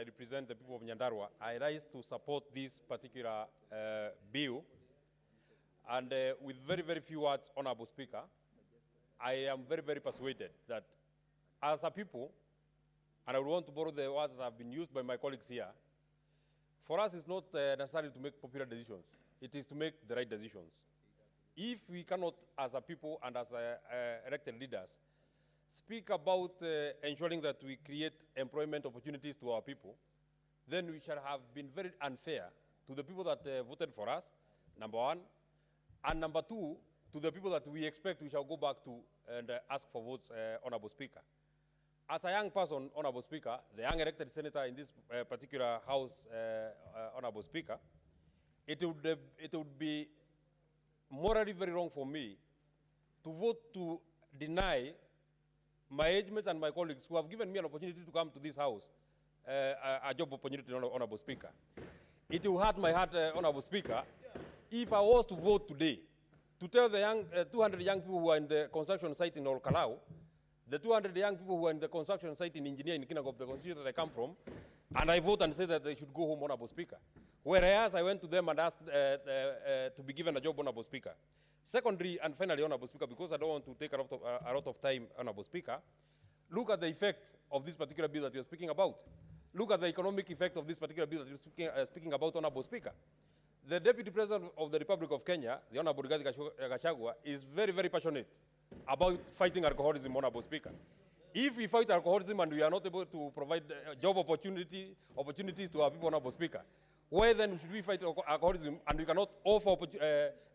I represent the people of Nyandarua, I rise to support this particular bill. And with very, very few words, Honorable Speaker, I am very, very persuaded that as a people, and I would want to borrow the words that have been used by my colleagues here, for us it's not necessary to make popular decisions. It is to make the right decisions. If we cannot, as a people and as elected leaders, speak about ensuring that we create employment opportunities to our people, then we shall have been very unfair to the people that voted for us, number one, and number two, to the people that we expect we shall go back to and ask for votes, Honorable Speaker. As a young person, Honorable Speaker, the young elected senator in this particular House, Honorable Speaker, it would be morally very wrong for me to vote to deny my age mates and my colleagues who have given me an opportunity to come to this House, a job opportunity, Honorable Speaker. It will hurt my heart, Honorable Speaker, if I was to vote today to tell the 200 young people who are in the construction site in Olkalau, the 200 young people who are in the construction site in Engineer in Kinangop, the constituency that I come from, and I vote and say that they should go home, Honorable Speaker. Whereas I went to them and asked to be given a job, Honorable Speaker. Secondly, and finally, Honorable Speaker, because I don't want to take a lot of time, Honorable Speaker, look at the effect of this particular bill that you're speaking about. Look at the economic effect of this particular bill that you're speaking about, Honorable Speaker. The Deputy President of the Republic of Kenya, the Honorable Gachagua, is very, very passionate about fighting alcoholism, Honorable Speaker. If we fight alcoholism and we are not able to provide job opportunities to our people, Honorable Speaker, why then should we fight alcoholism and we cannot offer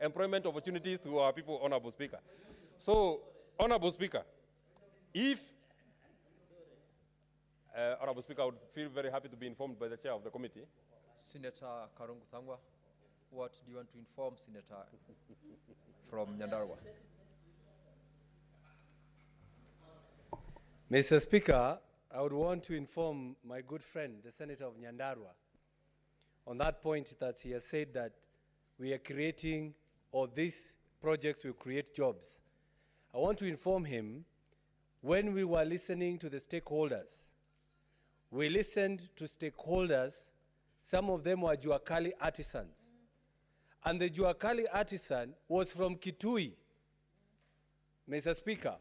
employment opportunities to our people, Honorable Speaker? So, Honorable Speaker, Honorable Speaker, I would feel very happy to be informed by the chair of the committee. Senator Karungu Thangwa, what do you want to inform Senator from Nyandarua? Mr. Speaker, I would want to inform my good friend, the Senator of Nyandarua, on that point that he has said that we are creating, or these projects will create jobs. I want to inform him, when we were listening to the stakeholders, we listened to stakeholders, some of them were Juakali artisans. And the Juakali artisan was from Kitui, Mr. Speaker.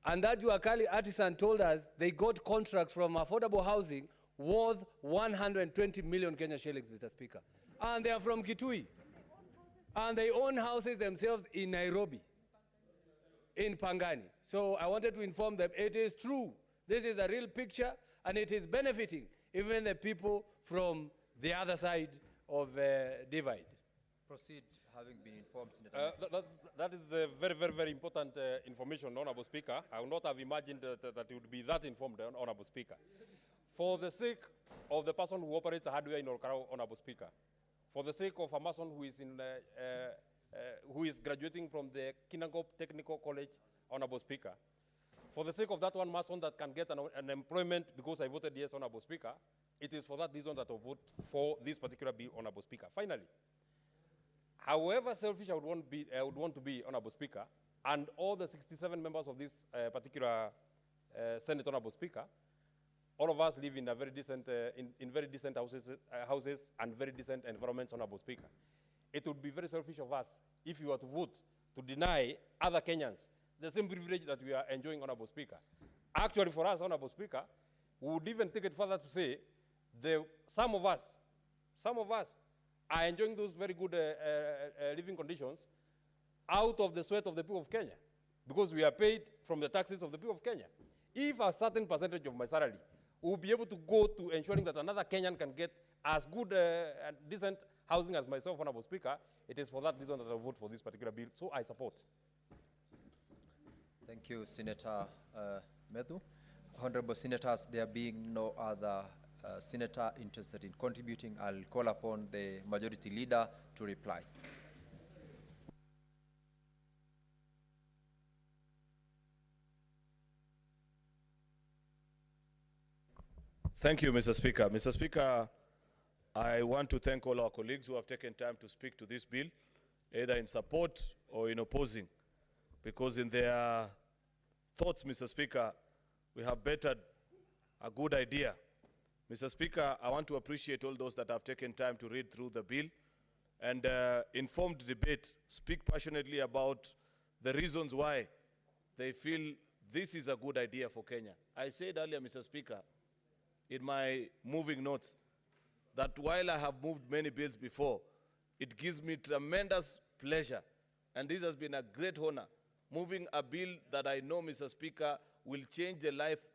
And that Juakali artisan told us they got contracts from affordable housing worth 120 million Kenya shillings, Mr. Speaker. And they are from Kitui. And they own houses themselves in Nairobi, in Pangani. So I wanted to inform them it is true. This is a real picture, and it is benefiting even the people from the other side of divide. Proceed, having been informed, Senator. That is very, very, very important information, Honorable Speaker. I would not have imagined that it would be that informed, Honorable Speaker. For the sake of the person who operates a hardware in Olkarau, Honorable Speaker, for the sake of a mason who is graduating from the Kinangop Technical College, Honorable Speaker, for the sake of that one mason that can get an employment because I voted yes, Honorable Speaker, it is for that reason that I vote for this particular bill, Honorable Speaker. Finally, however selfish I would want to be, Honorable Speaker, and all the 67 members of this particular Senate, Honorable Speaker, all of us live in a very decent, in very decent houses and very decent environments, Honorable Speaker. It would be very selfish of us if you were to vote to deny other Kenyans the same privilege that we are enjoying, Honorable Speaker. Actually, for us, Honorable Speaker, we would even take it further to say some of us are enjoying those very good living conditions out of the sweat of the people of Kenya, because we are paid from the taxes of the people of Kenya. If a certain percentage of my salary will be able to go to ensuring that another Kenyan can get as good and decent housing as myself, Honorable Speaker, it is for that reason that I vote for this particular bill. So I support. Thank you, Senator Methu. Honorable Senators, there being no other senator interested in contributing, I'll call upon the majority leader to reply. Thank you, Mr. Speaker. Mr. Speaker, I want to thank all our colleagues who have taken time to speak to this bill, either in support or in opposing, because in their thoughts, Mr. Speaker, we have bettered a good idea Mr. Speaker, I want to appreciate all those that have taken time to read through the bill and informed debate, speak passionately about the reasons why they feel this is a good idea for Kenya. I said earlier, Mr. Speaker, in my moving notes, that while I have moved many bills before, it gives me tremendous pleasure, and this has been a great honor, moving a bill that I know, Mr. Speaker, will change the life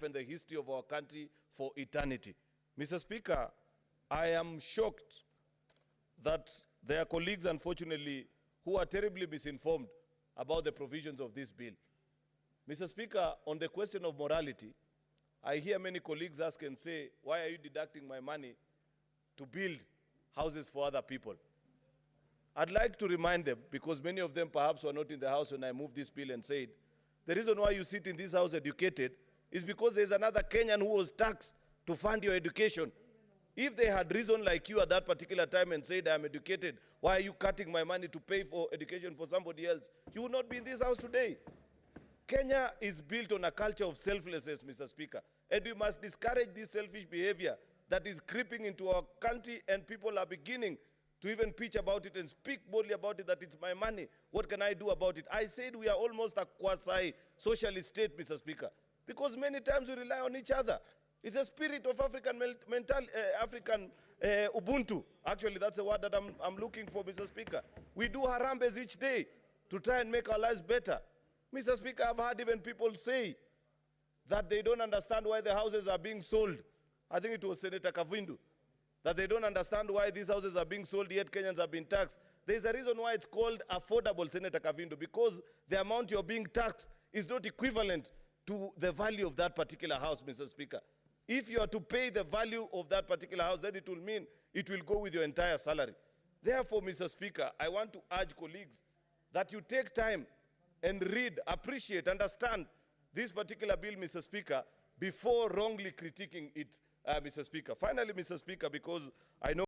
and the history of our country for eternity. Mr. Speaker, I am shocked that there are colleagues, unfortunately, who are terribly misinformed about the provisions of this bill. Mr. Speaker, on the question of morality, I hear many colleagues ask and say, why are you deducting my money to build houses for other people? I'd like to remind them, because many of them perhaps were not in the house when I moved this bill, and said, the reason why you sit in this house educated is because there's another Kenyan who was taxed to fund your education. If they had reasoned like you at that particular time and said, I'm educated, why are you cutting my money to pay for education for somebody else? You would not be in this house today. Kenya is built on a culture of selflessness, Mr. Speaker, and we must discourage this selfish behavior that is creeping into our country, and people are beginning to even pitch about it and speak boldly about it, that it's my money. What can I do about it? I said we are almost a quasi-socialist state, Mr. Speaker, because many times we rely on each other. It's a spirit of African Ubuntu. Actually, that's a word that I'm looking for, Mr. Speaker. We do harambes each day to try and make our lives better. Mr. Speaker, I've heard even people say that they don't understand why the houses are being sold. I think it was Senator Kavindu, that they don't understand why these houses are being sold, yet Kenyans have been taxed. There's a reason why it's called affordable, Senator Kavindu, because the amount you're being taxed is not equivalent to the value of that particular house, Mr. Speaker. If you are to pay the value of that particular house, then it will mean it will go with your entire salary. Therefore, Mr. Speaker, I want to urge colleagues that you take time and read, appreciate, understand this particular bill, Mr. Speaker, before wrongly critiquing it, Mr. Speaker. Finally, Mr. Speaker, because I know